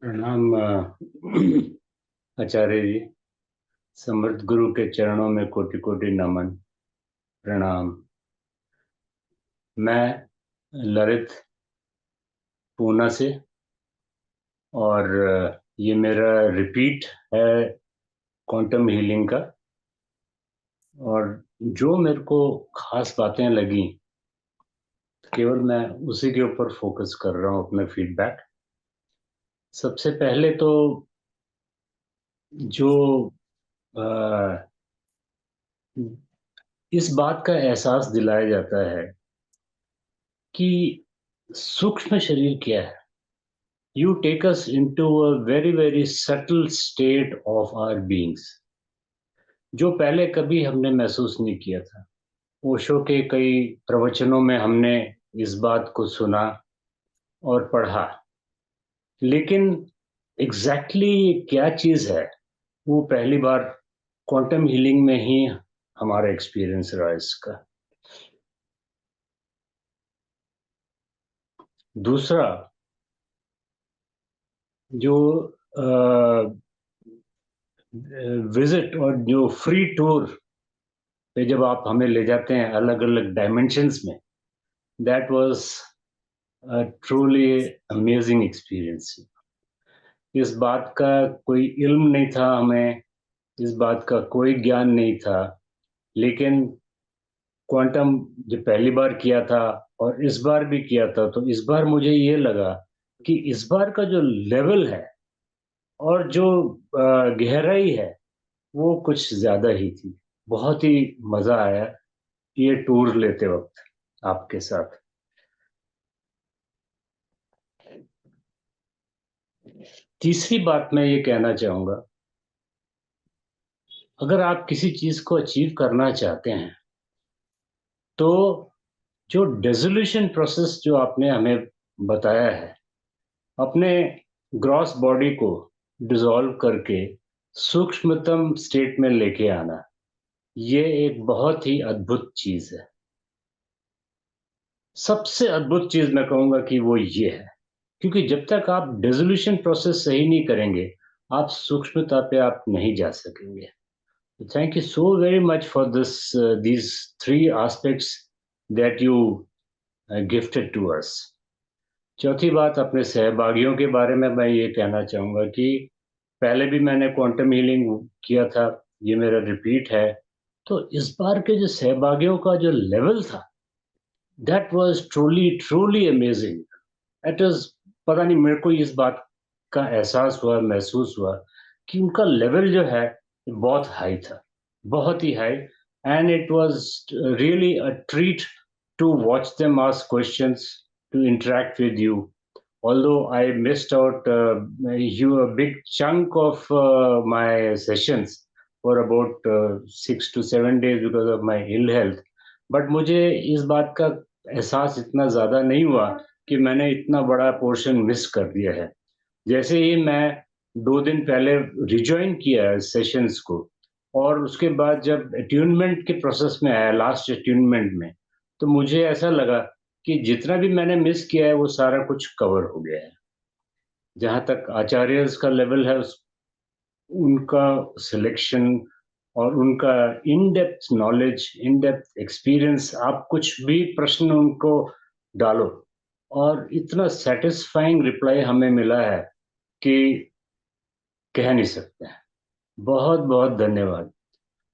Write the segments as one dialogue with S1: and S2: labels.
S1: प्रणाम आचार्य जी। समर्थ गुरु के चरणों में कोटि कोटि नमन। प्रणाम। मैं ललित, पूना से, और ये मेरा रिपीट है क्वांटम हीलिंग का। और जो मेरे को खास बातें लगी, केवल मैं उसी के ऊपर फोकस कर रहा हूँ अपना फीडबैक। सबसे पहले तो जो अ, इस बात का एहसास दिलाया जाता है कि सूक्ष्म शरीर क्या है। You take us into a very very subtle state of our beings, जो पहले कभी हमने महसूस नहीं किया था। ओशो के कई प्रवचनों में हमने इस बात को सुना और पढ़ा, लेकिन एग्जैक्टली क्या चीज है वो पहली बार क्वांटम हीलिंग में ही हमारा एक्सपीरियंस रहा इसका। दूसरा, जो विजिट और जो फ्री टूर पे जब आप हमें ले जाते हैं अलग अलग डायमेंशंस में, that was a truly amazing experience. इस बात का कोई इल्म नहीं था हमें, इस बात का कोई ज्ञान नहीं था, लेकिन क्वांटम जो पहली बार किया था और इस बार भी किया था, तो इस बार मुझे ये लगा कि इस बार का जो लेवल है और जो गहराई है वो कुछ ज्यादा ही थी। बहुत ही मजा आया ये टूर लेते वक्त आपके साथ। तीसरी बात मैं ये कहना चाहूंगा, अगर आप किसी चीज को अचीव करना चाहते हैं तो जो डिसोल्यूशन प्रोसेस जो आपने हमें बताया है, अपने ग्रॉस बॉडी को डिसॉल्व करके सूक्ष्मतम स्टेट में लेके आना, ये एक बहुत ही अद्भुत चीज है। सबसे अद्भुत चीज मैं कहूंगा कि वो ये है, क्योंकि जब तक आप डिसोल्यूशन प्रोसेस सही नहीं करेंगे, आप सूक्ष्मता पे आप नहीं जा सकेंगे। Thank you so very much for these three aspects that you gifted to us. चौथी बात, अपने सहभागियों के बारे में मैं ये कहना चाहूँगा कि पहले भी मैंने क्वांटम हीलिंग किया था, ये मेरा रिपीट है। तो इस बार के जो सहभागियों का जो लेवल था, that was truly truly amazing. It is, पता नहीं, मेरे को इस बात का एहसास हुआ, महसूस हुआ कि उनका लेवल जो है बहुत हाई था, बहुत ही high. And it was really a treat to watch them ask questions, to interact with you. Although I missed out you a big chunk of my sessions for about 6 to 7 days because of my ill health, but मुझे इस बात का एहसास इतना ज़्यादा नहीं हुआ कि मैंने इतना बड़ा पोर्शन मिस कर दिया है। जैसे ही मैं 2 दिन पहले रिजॉइन किया सेशंस को, और उसके बाद जब अट्यूनमेंट के प्रोसेस में आया, लास्ट अट्यूनमेंट में, तो मुझे ऐसा लगा कि जितना भी मैंने मिस किया है वो सारा कुछ कवर हो गया है। जहाँ तक आचार्यस का लेवल है, उनका सिलेक्शन और उनका in depth knowledge, in depth experience, आप कुछ भी प्रश्न उनको डालो और इतना सेटिस्फाइंग रिप्लाई हमें मिला है कि कह नहीं सकते हैं। बहुत बहुत धन्यवाद।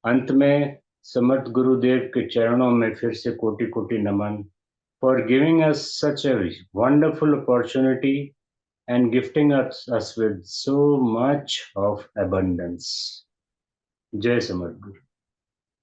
S1: अंत में समर्थ गुरुदेव के चरणों में फिर से कोटि कोटि नमन, for giving us such a wonderful opportunity and gifting us with so much of abundance. Jai Samad Guru.